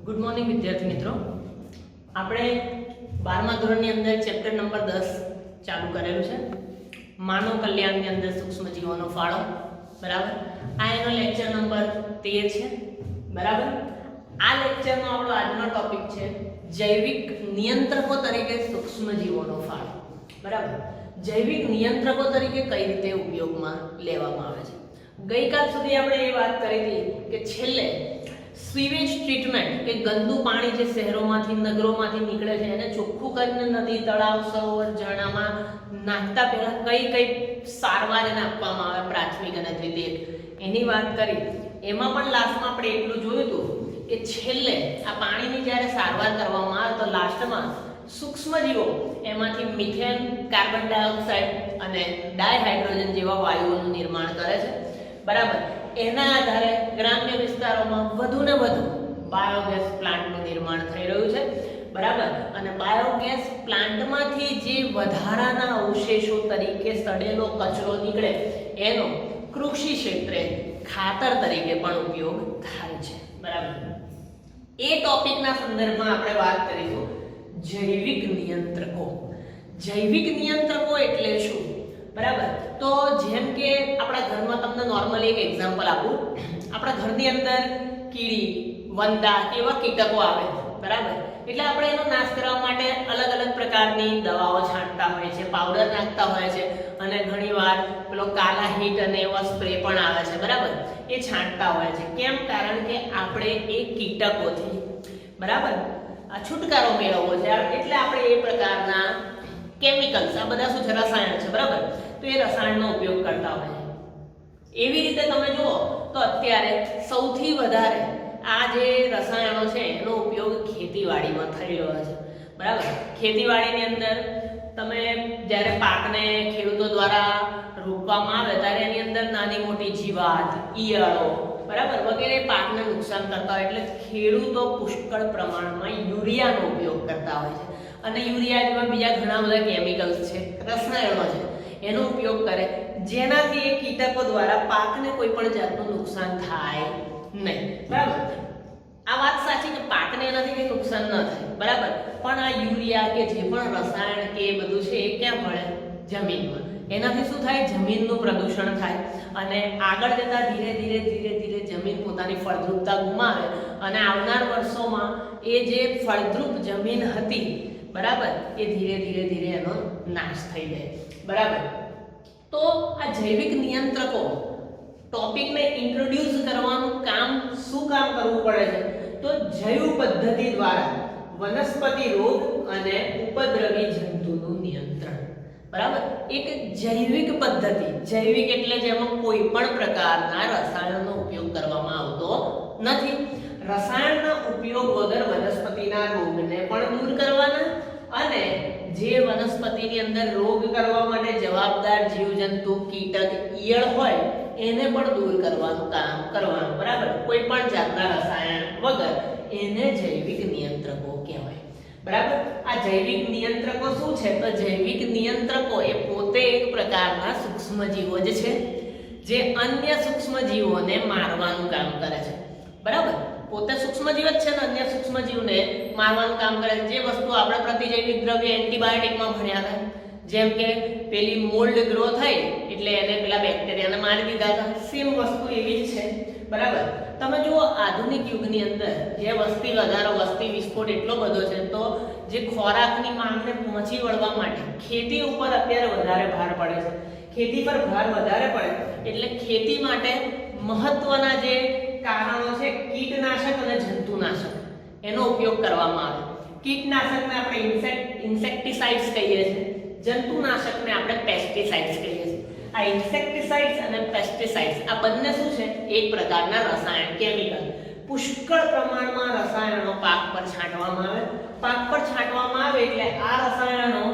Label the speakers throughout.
Speaker 1: Good morning વિદ્યાર્થી મિત્રો, આપણે 12મા ધોરણની અંદર ચેપ્ટર નંબર 10 ચાલુ કરેલું છે. માનવ કલ્યાણની અંદર સૂક્ષ્મજીવોનો ફાળો. બરાબર, આ એનો લેક્ચર નંબર 13 છે. બરાબર, આ લેક્ચરનો આપણો આજનો ટોપિક છે જૈવિક નિયંત્રકો તરીકે સૂક્ષ્મજીવોનો ફાળો. બરાબર, જૈવિક નિયંત્રકો તરીકે કઈ રીતે ઉપયોગમાં લેવામાં આવે છે. ગઈકાલ સુધી આપણે એ વાત કરી હતી કે છેલ્લે સ્વીવેજ ટ્રીટમેન્ટ કે ગંદુ પાણી જે શહેરોમાંથી નગરોમાંથી નીકળે છે એને ચોખ્ખું કરીને નદી, તળાવ, સરોવર, ઝરણામાં નાખતા પહેલા કઈ કઈ સારવાર એને આપવામાં આવે પ્રાથમિક અને દ્વિતીયક એની વાત કરી. એમાં પણ લાસ્ટમાં આપણે એટલું જોયું હતું કે છેલ્લે આ પાણીની જ્યારે સારવાર કરવામાં આવે તો લાસ્ટમાં સૂક્ષ્મજીવો એમાંથી મિથેન, કાર્બન ડાયોક્સાઇડ અને ડાયહાઇડ્રોજન જેવા વાયુઓનું નિર્માણ કરે છે. બરાબર, એના આધારે ગ્રામ્ય વિસ્તારોમાં વધુ ને વધુ બાયોગેસ પ્લાન્ટનું નિર્માણ થઈ રહ્યું છે. બરાબર, અને બાયોગેસ પ્લાન્ટમાંથી જે વધારાના અવશેષો તરીકે સડેલો કચરો નીકળે એનો કૃષિ ક્ષેત્રે ખાતર તરીકે પણ ઉપયોગ થાય છે. બરાબર, એ ટોપિકના સંદર્ભમાં આપણે વાત કરીશું જૈવિક નિયંત્રકો. જૈવિક નિયંત્રકો એટલે શું? બરાબર, તો જેમ કે આપણા ઘરમાં તમને નોર્મલી એક એક્ઝામ્પલ આપું. આપણા ઘરની અંદર કીડી, વંદા એવા કીટકો આવે. બરાબર, એટલે આપણે એનો નાશ કરવા માટે અલગ અલગ પ્રકારની દવાઓ છાંટતા હોય છે, પાવડર નાખતા હોય છે, અને ઘણીવાર પેલો કાલા હીટ અને એવા સ્પ્રે પણ આવે છે. બરાબર, એ છાંટતા હોય છે. કેમ? કારણ કે આપણે એ કીટકોથી બરાબર આ છુટકારો મેળવવો છે. એટલે આપણે એ પ્રકારના કેમિકલ્સ, આ બધા શું છે, રસાયણ છે. બરાબર, તો એ રસાયણનો ઉપયોગ કરતા હોય છે. એવી રીતે તમે જુઓ તો અત્યારે સૌથી વધારે આ જે રસાયણો છે એનો ઉપયોગ ખેતીવાડીમાં થઈ રહ્યો છે. બરાબર, ખેતીવાડીની અંદર તમે જ્યારે પાકને ખેડૂતો દ્વારા રોપવામાં આવે ત્યારે એની અંદર નાની મોટી જીવાત, ઈયળો બરાબર વગેરે પાકને નુકસાન કરતા હોય એટલે ખેડૂતો પુષ્કળ પ્રમાણમાં યુરિયાનો ઉપયોગ કરતા હોય છે. અને યુરિયા જેવા બીજા ઘણા બધા કેમિકલ્સ છે, રસાયણો છે, એનો ઉપયોગ કરે જેનાથી એ કીટકો દ્વારા પાકને કોઈ પણ જાતનું નુકસાન થાય નહીં. બરાબર, આ વાત સાચી કે પાકને એનાથી કંઈ નુકસાન ન થાય. બરાબર, પણ આ યુરિયા કે જે પણ રસાયણ કે એ બધું છે એ ક્યાં મળે? જમીનમાં. એનાથી શું થાય? જમીનનું પ્રદૂષણ થાય અને આગળ જતા ધીરે ધીરે જમીન પોતાની ફળદ્રુપતા ગુમાવે અને આવનાર વર્ષોમાં એ જે ફળદ્રુપ જમીન હતી બરાબર એ ધીરે ધીરે એનો નાશ થઈ જાય. બરાબર, તો આ જૈવિક નિયંત્રકો ટોપિકને ઇન્ટ્રોડ્યુસ કરવાનું કામ શું કામ કરવું પડે છે? તો જૈવ પદ્ધતિ દ્વારા વનસ્પતિ રોગ અને ઉપદ્રવી જંતુનું નિયંત્રણ. બરાબર, એક જૈવિક પદ્ધતિ. જૈવિક એટલે જેમાં કોઈ પણ પ્રકારના રસાયણનો ઉપયોગ કરવામાં આવતો નથી. રસાયણના ઉપયોગ વગર વનસ્પતિના રોગને પણ દૂર કરવાના અને જે વનસ્પતિની અંદર રોગ કરવા માટે જવાબદાર જીવજંતુ, કીટક, ઈયળ હોય એને પણ દૂર કરવાનું કામ કરવાનું. બરાબર, કોઈ પણ જાતના રસાયણ વગર એને જૈવિક નિયંત્રકો કહેવાય. બરાબર, આ જૈવિક નિયંત્રકો શું છે? તો જૈવિક નિયંત્રકો એ પોતે એક પ્રકારના સૂક્ષ્મજીવો જ છે જે અન્ય સૂક્ષ્મજીવોને મારવાનું કામ કરે છે. બરાબર, પોતે સૂક્ષ્મજીવ જ છે ને અન્ય સૂક્ષ્મજીવને મારવાનું કામ કરે છે. જે વસ્તુ આપણે પ્રતિજૈવિક દ્રવ્ય એન્ટીબાયોટિકમાં ભણ્યા હતા, જેમ કે પેલી મોલ્ડ ગ્રો થઈ એટલે એને પેલા બેક્ટેરિયાને મારી દીધા હતા, સેમ વસ્તુ એવી જ છે. બરાબર, તમે જુઓ આધુનિક યુગની અંદર જે વસ્તી વધારો, વસ્તી વિસ્ફોટ એટલો બધો છે તો જે ખોરાકની માંગને પહોંચી વળવા માટે ખેતી ઉપર અત્યારે વધારે ભાર પડે છે. ખેતી પર ભાર વધારે પડે એટલે ખેતી માટે મહત્વના જે કારણો છે કીટનાશક અને જંતુનાશક એનો ઉપયોગ કરવામાં આવે. કીટનાશકને આપણે ઇન્સેક્ટિસાઇડ્સ કહીએ છીએ, જંતુનાશકને આપણે પેસ્ટિસાઇડ્સ કહીએ છીએ. આ ઇન્સેક્ટિસાઇડ્સ અને પેસ્ટિસાઇડ્સ આ બંને શું છે? એક પ્રકારના રસાયણ, કેમિકલ. પુષ્કળ પ્રમાણમાં રસાયણો પાક પર છાંટવામાં આવે. પાક પર છાંટવામાં આવે એટલે આ રસાયણો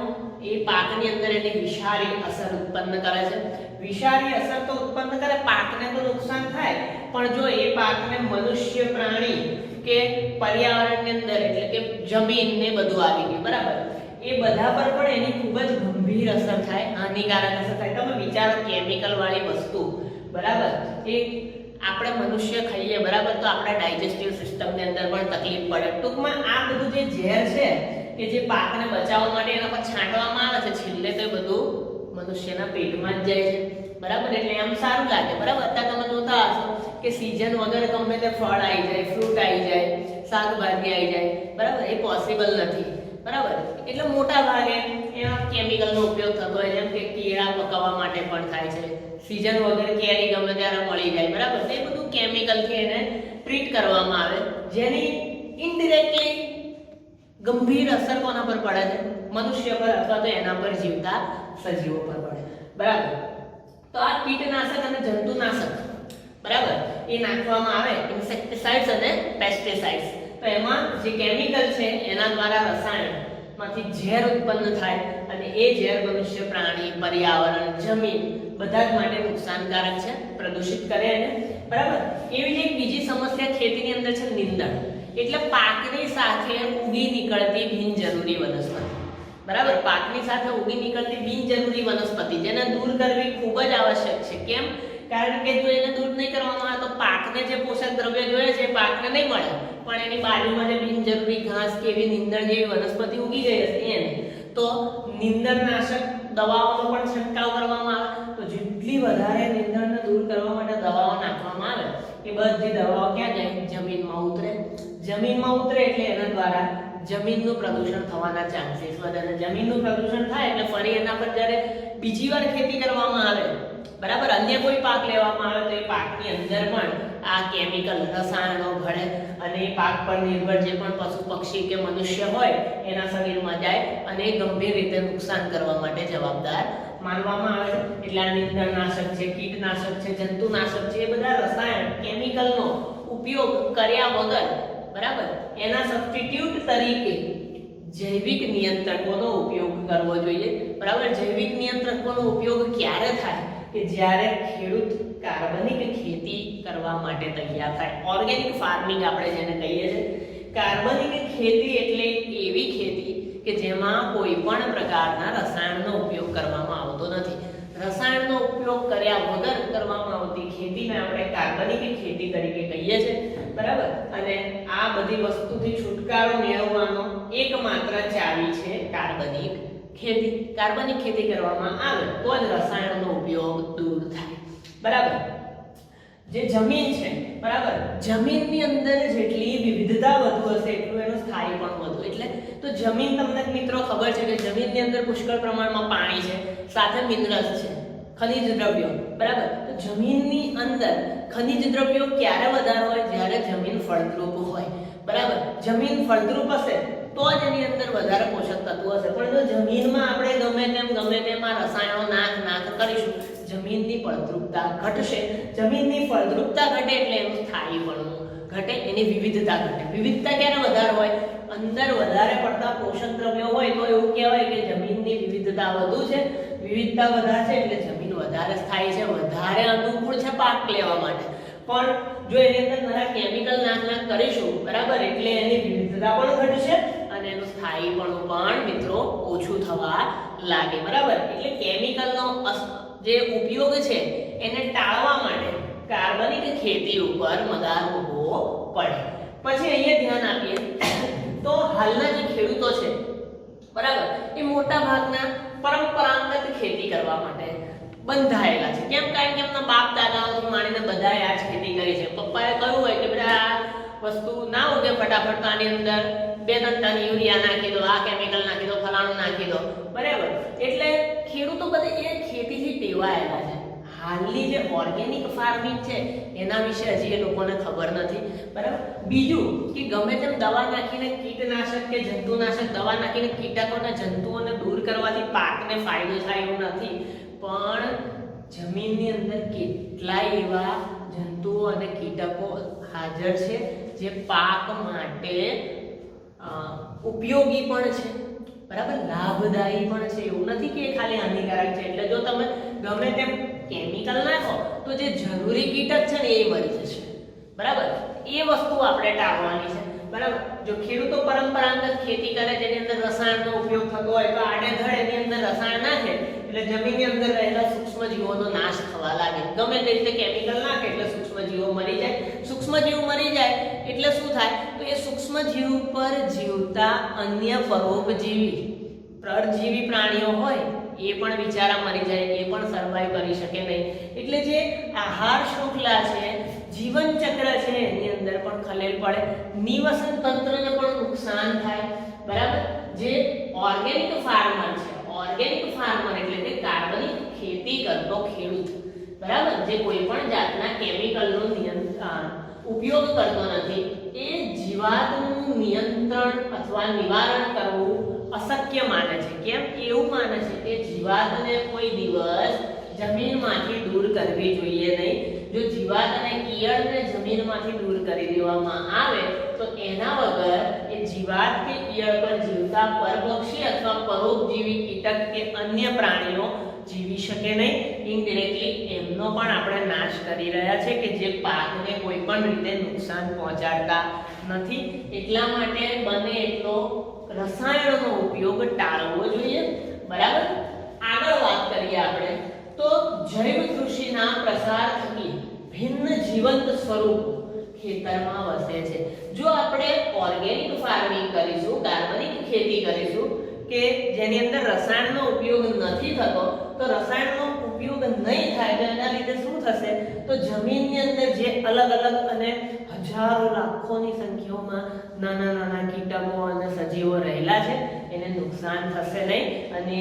Speaker 1: એ પાકની અંદર એની વિષારી અસર ઉત્પન્ન કરે છે. વિષારી અસર તો ઉત્પન્ન કરે, પાકને તો નુકસાન થાય, પણ જો એ પાકને મનુષ્ય, પ્રાણી કે પર્યાવરણની અંદર એટલે કે જમીન ને બધું આવી ગયું બરાબર એ બધા પર પણ એની ખૂબ જ ગંભીર અસર થાય, હાનિકારક અસર થાય. તમે વિચારો કેમિકલ વાળી વસ્તુ બરાબર એ આપણે મનુષ્ય ખાઈએ બરાબર, તો આપણા ડાયજેસ્ટિવ સિસ્ટમની અંદર પણ તકલીફ પડે. ટૂંકમાં આ બધું જે ઝેર છે કે જે પાકને બચાવવા માટે એના પર છાંટવામાં આવે છે, છેલ્લે તો એ બધું મનુષ્યના પેટમાં જ જાય છે બરાબર. એટલે એમ સારું લાગે બરાબર. અત્યારે તમે જોતા હશો કે સીઝન વગર ગમે તે ફળ આવી જાય, ફ્રૂટ આવી જાય, શાકભાજી આવી જાય બરાબર, એ પોસિબલ નથી બરાબર. એટલે મોટા ભાગે એમાં કેમિકલનો ઉપયોગ થતો હોય, જેમ કે કેળા પકાવવા માટે પણ થાય છે. સીઝન વગર કેરી ગમે ત્યારે મળી જાય બરાબર, એ બધું કેમિકલથી એને ટ્રીટ કરવામાં આવે, જેની ઇનડિરેક્ટલી ગંભીર અસર કોના પર પડે છે? મનુષ્ય પર અથવા તો એના પર જીવતા સજીવો પર પડે બરાબર. તો આ કીટનાશક અને જંતુનાશક બરાબર એ નાખવામાં આવે, ઇન્સેક્ટિસાઇડ્સ અને પેસ્ટિસાઇડ્સ. તો એમાં જે કેમિકલ છે એના દ્વારા રસાયણમાંથી ઝેર ઉત્પન્ન થાય અને એ ઝેર મનુષ્ય, પ્રાણી, પર્યાવરણ, જમીન બધા જ માટે નુકસાનકારક છે, પ્રદૂષિત કરે એને બરાબર. એવી જ એક બીજી સમસ્યા ખેતીની અંદર છે નિંદણ, એટલે પાકની સાથે ઉગી નીકળતી બિનજરૂરી વનસ્પતિ બરાબર. પાકની સાથે ઉગી નીકળતી બિનજરૂરી વનસ્પતિ જેને દૂર કરવી ખૂબ જ આવશ્યક છે. કેમ? કારણ કે જો એને દૂર નહીં કરવામાં આવે તો પાકને જે પોષક દ્રવ્ય જોઈએ છે એ પાકને નહીં મળે, પણ એની બાજુમાં જે બિનજરૂરી ઘાસ કે એવી નીંદણ જેવી વનસ્પતિ ઉગી ગઈ હશે એને, તો નીંદણનાશક દવાઓનો પણ છંટકાવ કરવામાં આવે. તો જેટલી વધારે નીંદણને દૂર કરવા માટે દવાઓ નાખવામાં આવે એ બધી દવાઓ ક્યાં જાય? જમીનમાં ઉતરે. જમીનમાં ઉતરે એટલે એના દ્વારા જમીનનું પ્રદૂષણ થવાના ચાન્સીસ વધે, અને જમીનનું પ્રદૂષણ થાય એટલે ફરી એના પર જ્યારે બીજી વાર ખેતી કરવામાં આવે બરાબર, અન્ય કોઈ પાક લેવામાં આવે તો એ પાકની અંદર પણ આ કેમિકલ રસાયણો ભળે અને એ પાક પર નિર્ભર જે પણ પશુ પક્ષી કે મનુષ્ય હોય એના શરીરમાં જાય અને એ ગંભીર રીતે નુકસાન કરવા માટે જવાબદાર માનવામાં આવે છે. એટલે આ નીંદણનાશક છે, કીટનાશક છે, જંતુનાશક છે, એ બધા રસાયણ કેમિકલનો ઉપયોગ કર્યા વગર બરાબર એના સબસ્ટિટ્યુટ તરીકે જૈવિક નિયંત્રકોનો ઉપયોગ કરવો જોઈએ બરાબર. જૈવિક નિયંત્રકોનો ઉપયોગ ક્યારે થાય? કે જ્યારે ખેડૂત કાર્બનિક ખેતી કરવા માટે તૈયાર થાય. ઓર્ગેનિક ફાર્મિંગ આપણે જેને કહીએ છીએ. કાર્બનિક ખેતી એટલે એવી ખેતી કે જેમાં કોઈ પણ પ્રકારના રસાયણનો ઉપયોગ કરવામાં આવતો નથી. રસાયણનો ઉપયોગ કર્યા વગર કરવામાં આવતી ખેતીને આપણે કાર્બનિક ખેતી તરીકે કહીએ છીએ બરાબર. અને આ બધી વસ્તુથી છુટકારો મેળવવાનો એકમાત્ર ચાવી છે કાર્બનિક ખેતી. કાર્બનિક ખેતી કરવામાં આવે તો જ રસાયણનો ઉપયોગ દૂર થાય બરાબર. જે જમીન છે બરાબર, જમીનની અંદર જેટલી વિવિધતા વધુ હશે એટલું એનું સ્થાયી પણ વધુ. એટલે તો જમીન, તમને મિત્રો ખબર છે કે જમીનની અંદર પુષ્કળ પ્રમાણમાં પાણી છે, સાથે મિનરલ્સ છે, ખનિજ દ્રવ્યો બરાબર. તો જમીનની અંદર ખનિજ દ્રવ્યો ક્યારે વધારે હોય? જ્યારે જમીન ફળદ્રુપ હોય બરાબર. જમીન ફળદ્રુપ હશે તો જ એની અંદર વધારે પોષક તત્વો હશે. પણ જો જમીનમાં આપણે ગમે તેમ આ રસાયણો નાખ કરીશું, જમીનની ફળદ્રુપતા ઘટશે. જમીનની ફળદ્રુપતા ઘટે એટલે એનું સ્થાયીપણું ઘટે, એની વિવિધતા ઘટે. વિવિધતા ક્યારે વધારે હોય? અંદર વધારે પડતા પોષક દ્રવ્યો હોય તો એવું કહેવાય કે જમીનની વિવિધતા વધુ છે. વિવિધતા વધારે છે એટલે જમીન વધારે સ્થાયી છે, વધારે અનુકૂળ છે પાક લેવા માટે. પણ જો એની અંદર નરા કેમિકલ નાખ કરીશું બરાબર, એટલે એની વિવિધતા પણ ઘટશે અને એનું સ્થાયીપણું પણ મિત્રો ઓછું થવા લાગે બરાબર. એટલે કેમિકલનો જે ઉપયોગ છે એને ટાળવા માટે કાર્બનિક ખેતી ઉપર મદાર ઉભો પડે. પછી અહીંયા ધ્યાન આપીએ તો હાલના જે ખેડૂતો છે બરાબર, એ મોટા ભાગના પરંપરાગત ખેતી કરવા માટે બંધાયેલા છે. કેમ? કારણ કે એમના બાપ દાદાઓથી માંડીને બધાએ આ જ ખેતી કરી છે. પપ્પાએ કહ્યું હોય કે બેટા આ વસ્તુ ના ઉગે ફટાફટ, આની અંદર 2-3 ટન યુરિયા નાખી દો, આ કેમિકલ નાખી દો, ફલાણું નાખી દો બરાબર. એટલે ખેડૂતો બધે એ ખેતીથી ટેવાયેલા છે. હાલની જે ઓર્ગેનિક ફાર્મિંગ છે એના વિશે હજી એ લોકોને ખબર નથી બરાબર. બીજું કે ગમે તેમ દવા નાખીને કીટનાશક કે જંતુનાશક દવા નાખીને કીટકોને જંતુઓને દૂર કરવાથી પાકને ફાયદો થાય એવું નથી, પણ જમીનની અંદર કેટલાય એવા જંતુઓ અને કીટકો હાજર છે જે પાક માટે ઉપયોગી પણ છે બરાબર, લાભદાયી પણ છે. એવું નથી કે ખાલી હાનિકારક છે. એટલે જો તમે ગમે તેમ કેમિકલ નાખો તો જે જરૂરી કીટક છે ને એ મરી જશે બરાબર. એ વસ્તુ આપણે ટાળવાની છે બરાબર. જો ખેડૂતો પરંપરાગત ખેતી કરે જેની અંદર રસાયણનો ઉપયોગ થતો હોય તો આડેધડ એની અંદર રસાયણ નાખે એટલે જમીનની અંદર રહેલા સૂક્ષ્મ સૂક્ષ્મજીવોનો નાશ થવા લાગે. ગમે તે રીતે કેમિકલ નાખે એટલે સૂક્ષ્મજીવો મરી જાય. સૂક્ષ્મજીવ મરી જાય એટલે શું થાય? તો એ સૂક્ષ્મજીવ પર જીવતા અન્ય પરોપજીવી પરજીવી પ્રાણીઓ હોય એ પણ બિચારા મરી જાય, એ પણ સર્વાઈવ કરી શકે નહીં. એટલે જે આહાર શૃંખલા છે, જીવન ચક્ર છે, એની અંદર પણ ખલેલ પડે, નિવસન તંત્રને પણ નુકસાન થાય. બરાબર. જે ઓર્ગેનિક ફાર્મર છે, ઓર્ગેનિક ફાર્મર એટલે કે કાર્બનિક ખેતી કરતો ખેડૂત, બરાબર, જે કોઈ પણ જાતના કેમિકલનો ઉપયોગ કરતો નથી, એ જીવાતનું નિયંત્રણ અથવા નિવારણ કરવું અશક્ય માને છે. કેમ? એવું માને છે કે જીવાતને કોઈ દિવસ જમીનમાંથી દૂર કરવી જોઈએ નહીં. જો જીવાત અને ઈયળને જમીનમાંથી દૂર કરી દેવામાં આવે તો એના વગર એ જીવાત કે ઈયળ પર જીવતા પરપક્ષી અથવા પરોપજીવી કીટક કે અન્ય પ્રાણીઓ જીવી શકે નહીં. ઇનડિરેક્ટલી એમનો પણ આપણે નાશ કરી રહ્યા છે કે જે પાકને કોઈ પણ રીતે નુકસાન પહોંચાડતા નથી. એટલા માટે બને એટલો રસાયણોનો ઉપયોગ ટાળવો જોઈએ. બરાબર. આગળ વાત કરીએ આપણે તો જૈવ કૃષિના પ્રસાર થકી ભિન્ન જીવંત સ્વરૂપો ખેતરમાં વસે છે. જો આપણે ઓર્ગેનિક ફાર્મિંગ કરીશું, કાર્બનિક ખેતી કરીશું કે જેની અંદર રસાયણનો ઉપયોગ નથી થતો, તો રસાયણનો ઉપયોગ નહીં થાય તો એના લીધે શું થશે? તો જમીનની અંદર જે અલગ અલગ અને હજારો લાખોની સંખ્યામાં નાના નાના કીટકો અને સજીવો રહેલા છે એને નુકસાન થશે નહીં અને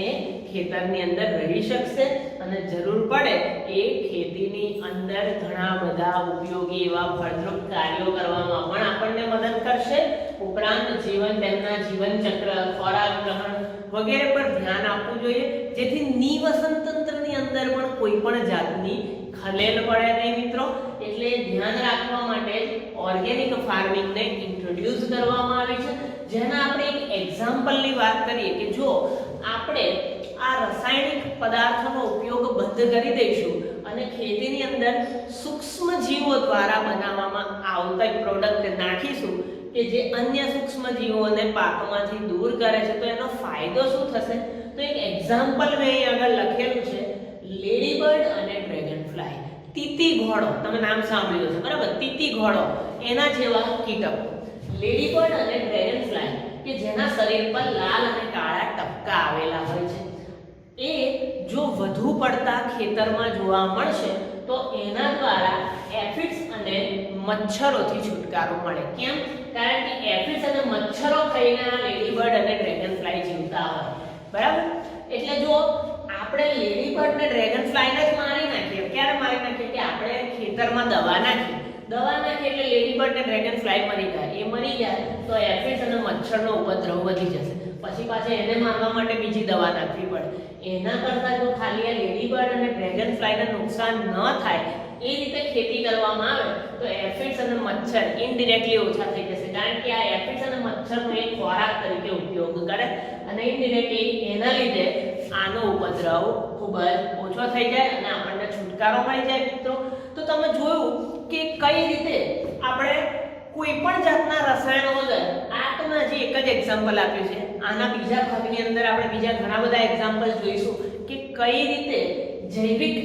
Speaker 1: ખેતરની અંદર રહી શકશે અને જરૂર પડે એ ખેતીની અંદર ઘણા બધા ઉપયોગી એવા ફળદ્રુપ કાર્યો કરવામાં પણ આપણને મદદ કરશે. ઉપરાંત તેમના જીવન ચક્ર, ખોરાક ગ્રહણ વગેરે પર ધ્યાન આપવું જોઈએ જેથી નિવસન તંત્રની અંદર પણ કોઈ પણ જાતની ખલેલ પડે નહીં મિત્રો. એટલે ધ્યાન રાખવા માટે ઓર્ગેનિક ફાર્મિંગને ઇન્ટ્રોડ્યુસ કરવામાં આવી છે. જેના આપણે એક એક્ઝામ્પલની વાત કરીએ કે જો આપણે આ રાસાયણિક પદાર્થોનો ઉપયોગ બંધ કરી દઈશું અને ખેતીની અંદર સૂક્ષ્મ જીવો દ્વારા બનાવવામાં આવતા પ્રોડક્ટ નાખીશું કે જે અન્ય સૂક્ષ્મ જીવોને પાકમાંથી દૂર કરે છે, તો એનો ફાયદો શું થશે? તો એક એક્ઝામ્પલ મેં અહીં આગળ લખેલું છે, લેડીબર્ડ અને ડ્રેગન ફ્લાય. તીતી ઘોડો, તમે નામ સાંભળ્યું છે, બરાબર? તીતી ઘોડો એના જેવા કીટકો, લેડીબર્ડ અને ડ્રેગન ફ્લાય કે જેના શરીર પર લાલ અને કાળા ટપકા આવેલા હોય છે, એ જો વધુ પડતા ખેતરમાં જોવા મળશે તો એના દ્વારા એફિડ્સ અને મચ્છરોથી છુટકારો મળે. કેમ? કારણ કે એફિડ્સ અને મચ્છરો ખાઈને આ લેડીબર્ડ અને ડ્રેગન ફ્લાય જીવતા હોય. બરાબર. એટલે જો આપણે લેડીબર્ડ ને ડ્રેગન ફ્લાયને જ મારી નાખીએ, ક્યારે મારી નાખીએ? કે આપણે ખેતરમાં દવા નાખીએ એટલે લેડીબર્ડ ને ડ્રેગન ફ્લાય મરી જાય. એ મરી જાય તો એફિડ્સ અને મચ્છરનો ઉપદ્રવ વધી જશે. પછી પાછા એને મારવા માટે બીજી દવા નાખવી પડે. એના કરતાં જો ખાલી આ લેડીબર્ડ અને ડ્રેગન ફ્લાયને નુકસાન ન થાય એ રીતે ખેતી કરવામાં આવે તો એફિડ્સ અને મચ્છર ઇનડિરેક્ટલી ઓછા થઈ જશે. કારણ કે આ એફિડ્સ અને મચ્છરનો એક ખોરાક તરીકે ઉપયોગ કરે અને ઇનડિરેક્ટલી એના લીધે આનો ઉપદ્રવ ખૂબ જ ઓછો થઈ જાય અને આપણને છુટકારો મળી જાય મિત્રો. તો તમે જોયું કે કઈ રીતે આપણે કોઈ પણ જાતના રસાયણો વગર, આ તો મેં હજી એક જ એક્ઝામ્પલ આપ્યું છે, આના બીજા ભાગની અંદર આપણે બીજા ઘણા બધા એક્ઝામ્પલ જોઈશું કે કઈ રીતે જૈવિક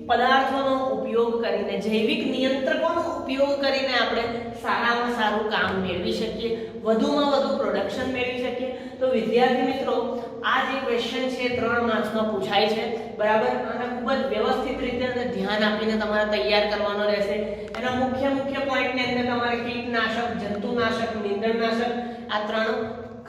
Speaker 1: પદાર્થોનો ઉપયોગ કરીને, જૈવિક નિયંત્રકોનો ઉપયોગ કરીને આપણે સારામાં સારું કામ મેળવી શકીએ, વધુમાં વધુ પ્રોડક્શન મેળવી શકીએ. તો વિદ્યાર્થી મિત્રો, આ જે ક્વેશ્ચન છે 3 માર્ક્સમાં પૂછાય છે, બરાબર? આને ખૂબ જ વ્યવસ્થિત રીતે અને ધ્યાન આપીને તમારે તૈયાર કરવાનો રહેશે. એના મુખ્ય પોઈન્ટની અંદર તમારે કીટનાશક, જંતુનાશક, નીંદણનાશક આ 3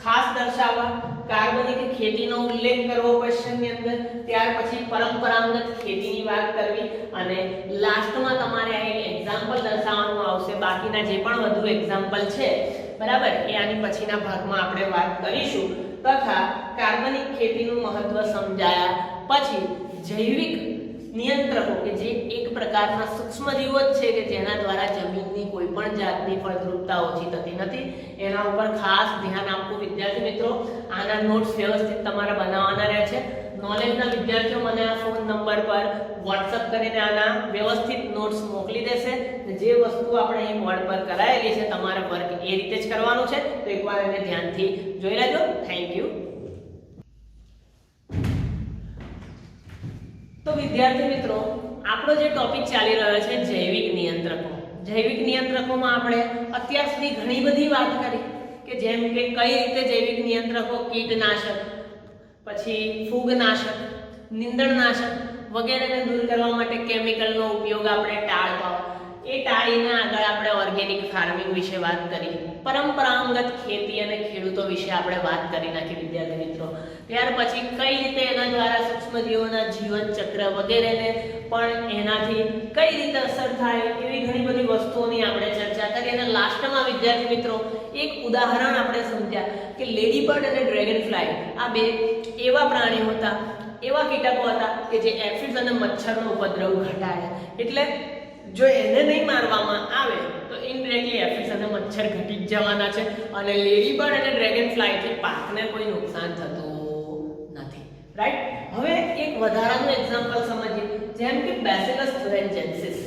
Speaker 1: ખાસ દર્શાવવા, કાર્બનિક ખેતીનો ઉલ્લેખ કરવો ક્વેશ્ચનની અંદર, ત્યાર પછી પરંપરાગત ખેતીની વાત કરવી અને લાસ્ટમાં તમારે આ એક એક્ઝામ્પલ દર્શાવવાનું આવશે. બાકીના જે પણ વધુ એક્ઝામ્પલ છે, બરાબર, એ આની પછીના ભાગમાં આપણે વાત કરીશું. તથા કાર્બનિક ખેતીનું મહત્વ સમજાયા પછી જૈવિક નિયંત્રકો કે જે એક પ્રકારના સૂક્ષ્મજીવો જ છે કે જેના દ્વારા જમીનની કોઈ પણ જાતની ફળદ્રુપતા ઓછી થતી નથી, એના ઉપર ખાસ ધ્યાન આપવું વિદ્યાર્થી મિત્રો. આના નોટ્સ વ્યવસ્થિત તમારે બનાવવાના રહે છે. નોલેજના વિદ્યાર્થીઓ મને આ ફોન નંબર પર WhatsApp કરીને આના વ્યવસ્થિત નોટ્સ મોકલી દેશે. જે વસ્તુ આપણે અહીં બોર્ડ પર કરાયેલી છે તમારે વર્ક એ રીતે જ કરવાનું છે. તો એકવાર એને ધ્યાનથી જોઈ લેજો. Thank you. તો વિદ્યાર્થી મિત્રો, આપણો જે ટોપિક ચાલી રહ્યો છે જૈવિક નિયંત્રકો. જૈવિક નિયંત્રકોમાં આપણે અત્યાર સુધી ઘણી બધી વાત કરી કે જેમ કે કઈ રીતે જૈવિક નિયંત્રકો કીટનાશક, પછી ફૂગનાશક, નીંદણનાશક વગેરેને દૂર કરવા માટે કેમિકલનો ઉપયોગ આપણે ટાળવો. એ ટાળીને આગળ આપણે ઓર્ગેનિક ફાર્મિંગ વિશે વાત કરી, પરંપરાગત ખેતી અને ખેડૂતો વિશે આપણે વાત કરી નાખી વિદ્યાર્થી મિત્રો. ત્યાર પછી કઈ રીતે એના દ્વારા સૂક્ષ્મજીવોના જીવન ચક્ર વગેરેને પણ એનાથી કઈ રીતે અસર થાય એવી ઘણી બધી વસ્તુઓની આપણે ચર્ચા કરી. અને લાસ્ટમાં વિદ્યાર્થી મિત્રો એક ઉદાહરણ આપણે સમજ્યા કે લેડીબર્ડ અને ડ્રેગન ફ્લાય આ બે એવા પ્રાણીઓ હતા, એવા કીટકો હતા કે જે એફિડ અને મચ્છરનો ઉપદ્રવ ઘટાડે. એટલે જો એને નહીં મારવામાં આવે તો ઇનડાયરેક્ટલી એફિડ અને મચ્છર ઘટી જ જવાના છે અને લેડીબર્ડ અને ડ્રેગન ફ્લાયથી પાકને કોઈ નુકસાન થતું નથી. રાઈટ. હવે એક વધારાનું એક્ઝામ્પલ સમજીએ, જેમ કે બેસિલસ thuringiensis.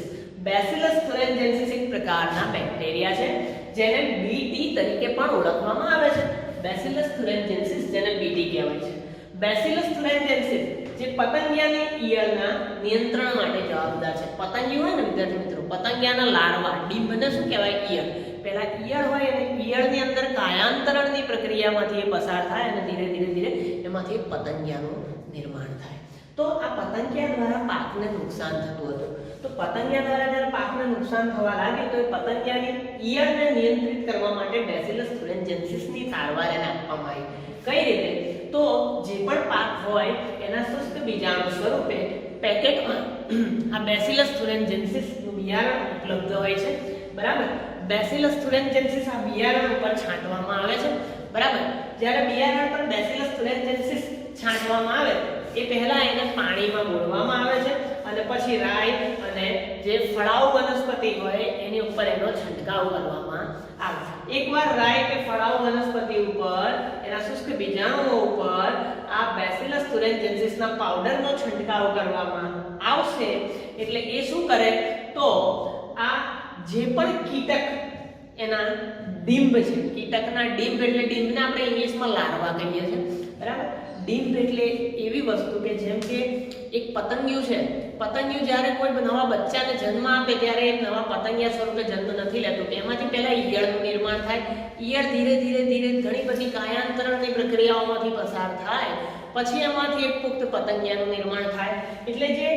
Speaker 1: બેસિલસ thuringiensis એક પ્રકારના બેક્ટેરિયા છે જેને બીટી તરીકે પણ ઓળખવામાં આવે છે. બેસિલસ thuringiensis જેને બીટી કહેવાય છે. બેસિલસ thuringiensis જે પતંગિયાની ઈયળના નિયંત્રણ માટે જવાબદાર છે. પતંગિયું હોય ને વિદ્યાર્થી મિત્રો, પતંગિયાના લાર્વા, ડીંભને શું કહેવાય? ઈયળ. પહેલા ઈયળ હોય અને ઈયળની અંદર કાયાંતરણની પ્રક્રિયામાંથી એ પસાર થાય અને ધીરે ધીરે એમાંથી એક પતંગિયાનું નિર્માણ થાય. તો આ પતંગિયા દ્વારા પાકને નુકસાન થતું હતું. તો પતંગિયા દ્વારા જ્યારે પાકને નુકસાન થવા લાગે તો એ પતંગિયાની ઈયળને નિયંત્રિત કરવા માટે બેસિલસ thuringiensisની સારવાર એને આપવામાં આવી. કઈ રીતે? તો જે પણ પાક હોય એના શુષ્ક બીજાણુ સ્વરૂપે પેકેટમાં આ બેસિલસ thuringiensis નું બિયારણ ઉપલબ્ધ હોય છે. બરાબર. બેસિલસ thuringiensis આ બિયારણ ઉપર છાંટવામાં આવે છે. બરાબર. જ્યારે બિયારણ પર બેસિલસ thuringiensis છાંટવામાં આવે એ પહેલા એને પાણીમાં બોળવામાં આવે છે અને પછી રાઈ અને જે ફળાઉ વનસ્પતિ હોય એની ઉપર એનો છંટકાવ કરવામાં આવે છે. એકવાર રાઈ કે ફળાઉ વનસ્પતિ ઉપર એના શુષ્ક બીજાણુઓ ઉપર આ બેસિલસ thuringiensis ના પાવડરનો છંટકાવ કરવામાં આવશે એટલે એ શું કરે તો આ જે પણ કીટક એના ડીંભ છે, કીટકના ડીંભ એટલે ડીંભને આપણે ઇંગ્લિશમાં લાર્વા કહીએ છીએ. બરાબર. ડીંભ એટલે એવી વસ્તુ કે જેમ કે એક પતંગિયું છે. પતંગિયું જ્યારે કોઈ નવા બચ્ચાને જન્મ આપે ત્યારે એક નવા પતંગિયા સ્વરૂપે જન્મ નથી લેતું. એમાંથી પહેલા ઈયળનું નિર્માણ થાય. ઈયળ ધીરે ધીરે ઘણી બધી કાયાંતરણની પ્રક્રિયાઓમાંથી પસાર થાય પછી એમાંથી એક પુખ્ત પતંગિયાનું નિર્માણ થાય. એટલે જે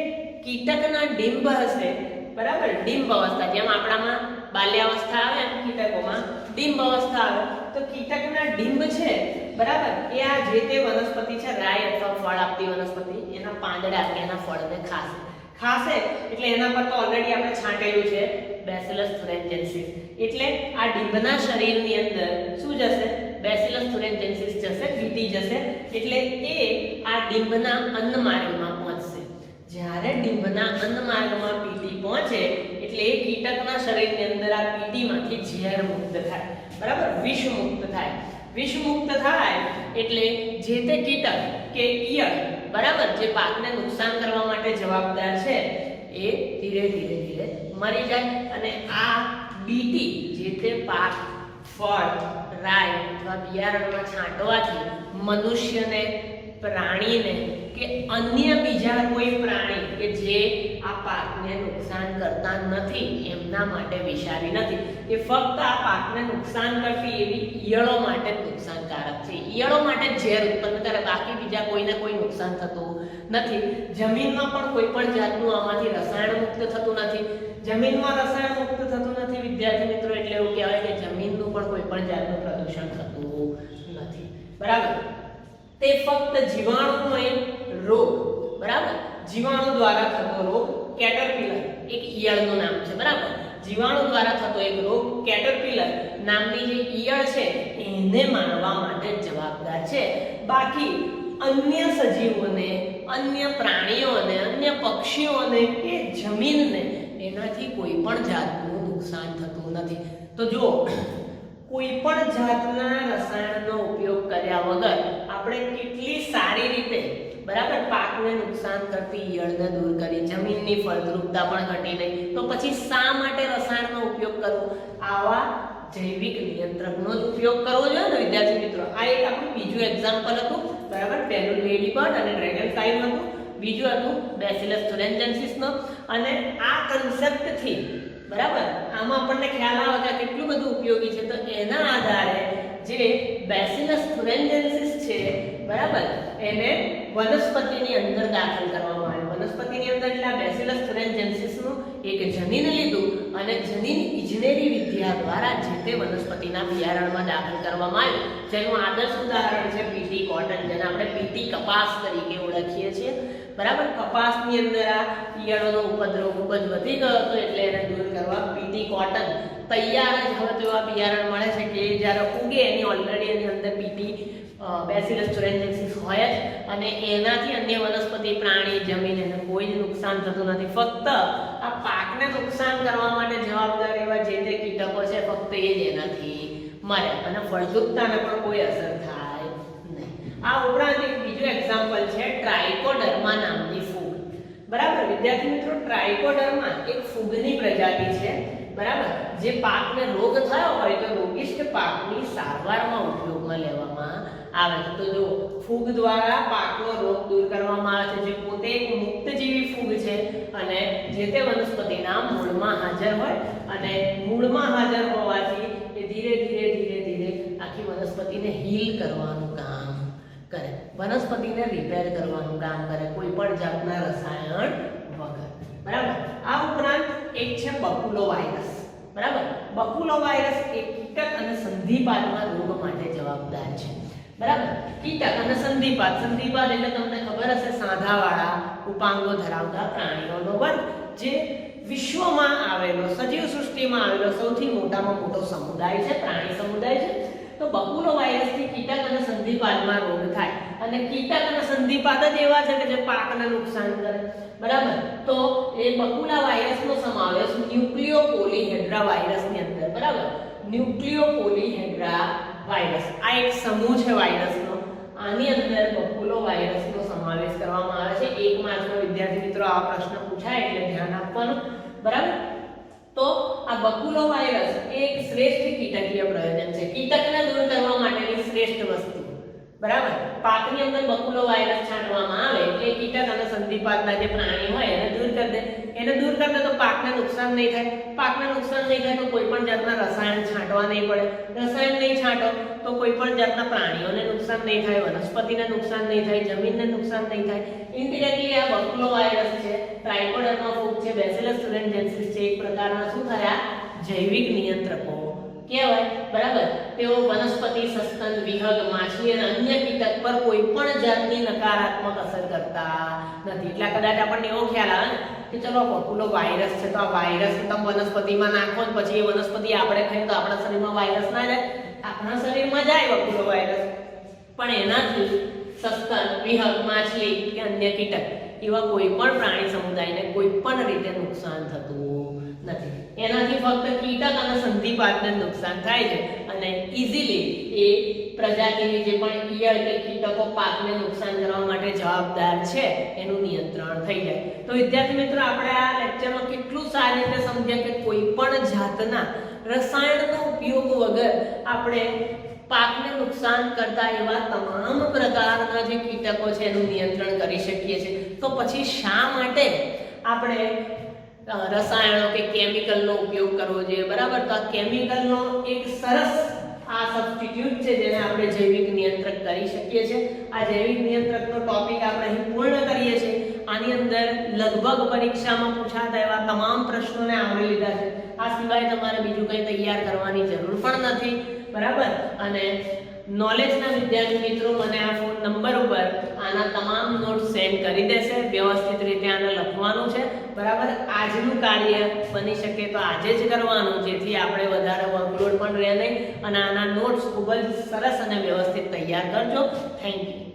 Speaker 1: કીટકના ડીંભ હશે, બરાબર, ડીંભ અવસ્થા, જેમ આપણામાં બાલ્યાવસ્થા આવે એમ કીટકોમાં ડીંભ અવસ્થા આવે. તો કીટકના ડીંભ છે, બરાબર, એ આ જે તે વનસ્પતિ છે, રાઈ અથવા ફળ આપતી વનસ્પતિ, એના પાંદડા કે એના ફળને ખાશે એટલે એના પર તો ઓલરેડી આપણે છાંટેલું છે બેસિલસ thuringiensis. એટલે આ ડીંભના શરીરની અંદર શું જશે? બેસિલસ thuringiensis જશે, બીટી જશે. એટલે એ આ ડીંભના અન્નમાર્ગમાં પહોંચશે. જ્યારે ડીંભના અન્નમાર્ગમાં બીટી પહોંચે એટલે એ કીટકના શરીરની અંદર આ બીટીમાંથી ઝેર મુક્ત થાય. બરાબર. વિષ મુક્ત થાય. વિષ મુક્ત થાય એટલે જે તે કીટક કે ઈયળ, બરાબર, જે પાકને નુકસાન કરવા માટે જવાબદાર છે એ ધીરે ધીરે મરી જાય અને આ બીટી જે તે પાક, ફળ, રાઈ અથવા બિયારણમાં છાંટવાથી મનુષ્યને, પ્રાણીને કે અન્ય બીજા કોઈ પ્રાણી કે જે આ પાકને નુકસાન કરતા નથી એમના માટે વિષારી નથી. એ ફક્ત આ પાકને નુકસાન કરતી એવી ઈયળો માટે જ નુકસાનકારક છે. ઈયળો માટે ઝેર ઉત્પન્ન કરે, બાકી બીજા કોઈને કોઈ નુકસાન થતું નથી. જમીનમાં પણ કોઈ પણ જાતનું આમાંથી રસાયણ મુક્ત થતું નથી. જમીનમાં રસાયણ મુક્ત થતું નથી વિદ્યાર્થી મિત્રો, એટલે એવું કહેવાય કે જમીનનું પણ કોઈ પણ જાતનું પ્રદૂષણ થતું નથી. બરાબર. તે ફક્ત જીવાણુનો એક રોગ, બરાબર, જીવાણુ દ્વારા થતો રોગ, કેટરપિલર એક ઈયળનું નામ છે. બરાબર. જીવાણુ દ્વારા થતો એક રોગ કેટરપિલર નામની જે ઈયળ છે એને મારવા માટે જવાબદાર છે. બાકી અન્ય સજીવોને, અન્ય પ્રાણીઓને, અન્ય પક્ષીઓને કે જમીનને એનાથી કોઈ પણ જાતનું નુકસાન થતું નથી. તો જો કોઈ પણ જાતના રસાયણનો ઉપયોગ કર્યા વગર આપણે કેટલી સારી રીતે, બરાબર, પાકને નુકસાન કરતી ઈયળને દૂર કરી, જમીનની ફળદ્રુપતા પણ ઘટી નહીં, તો પછી શા માટે રસાયણનો ઉપયોગ કરવો? આવા જૈવિક નિયંત્રકનો જ ઉપયોગ કરવો જોઈએ ને વિદ્યાર્થી મિત્રો. આ એક આપણું બીજું એક્ઝામ્પલ હતું. બરાબર. પહેલું લેડીબર્ડ અને ડ્રેગન ફ્લાયનું હતું. બીજું હતું બેસિલસ thuringiensis અને આ કન્સેપ્ટથી બરાબર આમાં આપણને ખ્યાલ આવે કે કેટલું બધું ઉપયોગી છે. તો એના આધારે જે બેસિલસ thuringiensis છે બરાબર એને વનસ્પતિની અંદર દાખલ કરવામાં આવ્યો. વનસ્પતિની અંદર એટલે આ બેસિલસ thuringiensis નું એક જનીન લીધું અને જનીન ઇજનેરી વિદ્યા દ્વારા જે તે વનસ્પતિના બિયારણમાં દાખલ કરવામાં આવ્યું. જેનું આદર્શ ઉદાહરણ છે પીટી કોટન, જેને આપણે પીટી કપાસ તરીકે ઓળખીએ છીએ. બરાબર, કપાસની અંદર આ ઈયળોનો ઉપદ્રવ ખૂબ જ વધી ગયો હતો એટલે એને દૂર કરવા પીટી કોટન તૈયાર જ હવે તો આ બિયારણ મળે છે કે જ્યારે ઉગે એની ઓલરેડી એની અંદર પીટી બેસિલસ thuringiensis હોય જ અને એનાથી અન્ય વનસ્પતિ પ્રાણી જમીન એને કોઈ જ નુકસાન થતું નથી. ફક્ત આ પાકને નુકસાન કરવા માટે જવાબદાર એવા જે તે કીટકો છે ફક્ત એ જ એનાથી મરે અને ફળદ્રુપતાને પણ કોઈ અસર થાય નહીં. આ ઉપરાંત એક બીજું એક્ઝામ્પલ છે ટ્રાઇકોડર્મા નામની ફૂગ. બરાબર વિદ્યાર્થી મિત્રો, ટ્રાઇકોડર્મા એક ફૂગની પ્રજાતિ છે બરાબર જે પાકને રોગ થયો હોય તો રોગિષ્ટ પાકની સારવારમાં ઉપયોગમાં લેવામાં આવે છે. તો જો ફૂગ દ્વારા પાકનો રોગ દૂર કરવામાં આવે છે, જે પોતે એક મુક્તજીવી ફૂગ છે અને જે તે વનસ્પતિના મૂળમાં હાજર હોય અને મૂળમાં હાજર હોવાથી એ ધીરે ધીરે આખી વનસ્પતિને હીલ કરવાનું કામ કરે, વનસ્પતિને રિપેર કરવાનું કામ કરે, કોઈ પણ જાતના રસાયણ વગર. બરાબર, આ ઉપરાંત એક છે બકુલો વાયરસ. બરાબર, બકુલો વાયરસ એ કીટક અને સંધિપાદમાં રોગ માટે જવાબદાર છે. બરાબર, કીટક અને સંધિપાદ એટલે તમને ખબર હશે સાંધાવાળા ઉપાંગો ધરાવતા પ્રાણીઓનો વર્ગ જે વિશ્વમાં આવેલો સજીવ સૃષ્ટિમાં આવેલો સૌથી મોટામાં મોટો સમુદાય છે, પ્રાણી સમુદાય છે. તો બકુલો વાયરસથી કીટક અને સંધિપાદમાં રોગ થાય અને કીટક અને સંધિપાદ જ એવા છે કે જે પાકને નુકસાન કરે. બરાબર, તો એ બકુલા વાયરસનો સમાવેશ ન્યુક્લિયોપોલીહેડ્રા વાયરસની અંદર. બરાબર, ન્યુક્લિયોપોલીહેડ્રા વાયરસ આ એક સમૂહ છે વાયરસનો. આની અંદર બકુલો વાયરસનો સમાવેશ કરવામાં આવે છે. 1 માર્કનો વિદ્યાર્થી મિત્રો આ પ્રશ્ન પૂછાય એટલે ધ્યાન આપવાનું. બરાબર, તો આ બકુલો વાયરસ એક શ્રેષ્ઠ કીટકીય પ્રયોજન છે. કીટકને દૂર કરવા માટેની શ્રેષ્ઠ વસ્તુ. બરાબર, પાકની અંદર બકુલો વાયરસ છાંટવામાં આવે એટલે કીટક અને સંધિપાદના જે પ્રાણી હોય એને દૂર કરી દે. એને દૂર કરી દે તો પાકને નુકસાન નહીં થાય. પાકને નુકસાન નહીં થાય તો કોઈ પણ જાતના રસાયણ છાંટવા નહીં પડે. રસાયણ નહીં છાંટો તો કોઈ પણ જાતના પ્રાણીઓને નુકસાન નહીં થાય, વનસ્પતિને નુકસાન નહીં થાય, જમીનને નુકસાન નહીં થાય. ઇન્ડિરેક્ટલી આ બકુલો વાયરસ છે, ટ્રાઇકોડર્મા ફૂગ છે, બેસિલસ thuringiensis છે, એક પ્રકારના શું થયા જૈવિક નિયંત્રકો કહેવાય. બરાબર, તેઓ વનસ્પતિ, સસ્તન, વિહંગ, માછલી અને અન્ય કીટક પર કોઈ પણ જાતની નકારાત્મક અસર કરતા નથી. એટલે કદાચ આપણને એવો ખ્યાલ આવે કે ચલો બકુલો વાયરસ છે તો આ વાયરસ તમે વનસ્પતિમાં નાખો ને પછી એ વનસ્પતિ આપણે ખાઈએ તો આપણા શરીરમાં વાયરસ ના જાય. આપણા શરીરમાં જાય બકુલો વાયરસ, પણ એનાથી સસ્તન, વિહંગ, માછલી કે અન્ય કીટક એવા કોઈ પણ પ્રાણી સમુદાયને કોઈ પણ રીતે નુકસાન થતું નથી. એનાથી ફક્ત કીટક અને સંધિપાદને નુકસાન થાય છે અને ઈઝીલી એ પ્રજાતિની જે પણ ઈયળ કે કીટકો પાકને નુકસાન કરવા માટે જવાબદાર છે એનું નિયંત્રણ થઈ જાય. તો વિદ્યાર્થી મિત્રો, આપણે આ લેક્ચરમાં કેટલું સારી રીતે સમજ્યા કે કોઈ પણ જાતના રસાયણનો ઉપયોગ વગર આપણે પાકને નુકસાન કરતા એવા તમામ પ્રકારના જે કીટકો છે એનું નિયંત્રણ કરી શકીએ છીએ. તો પછી શા માટે આપણે રસાયણો કે કેમિકલનો ઉપયોગ કરવો જોઈએ? બરાબર, તો આ કેમિકલનો એક સરસ આ સબસ્ટિટ્યુટ છે જેને આપણે જૈવિક નિયંત્રક કરી શકીએ છીએ. આ જૈવિક નિયંત્રકનો ટોપિક આપણે અહીં પૂર્ણ કરીએ છીએ. આની અંદર લગભગ પરીક્ષામાં પૂછાતા એવા તમામ પ્રશ્નોને આવરી લીધા છે. આ સિવાય તમારે બીજું કંઈ તૈયાર કરવાની જરૂર પણ નથી. બરાબર, અને નોલેજના વિદ્યાર્થી મિત્રો મને આ ફોન નંબર ઉપર આના તમામ નોટ્સ સેન્ડ કરી દેશે. વ્યવસ્થિત રીતે આને લખવાનું છે. બરાબર, આજનું કાર્ય બની શકે તો આજે જ કરવાનું, જેથી આપણે વધારે વર્કલોડ પણ રહે નહીં અને આના નોટ્સ ખૂબ જ સરસ અને વ્યવસ્થિત તૈયાર કરજો. Thank you.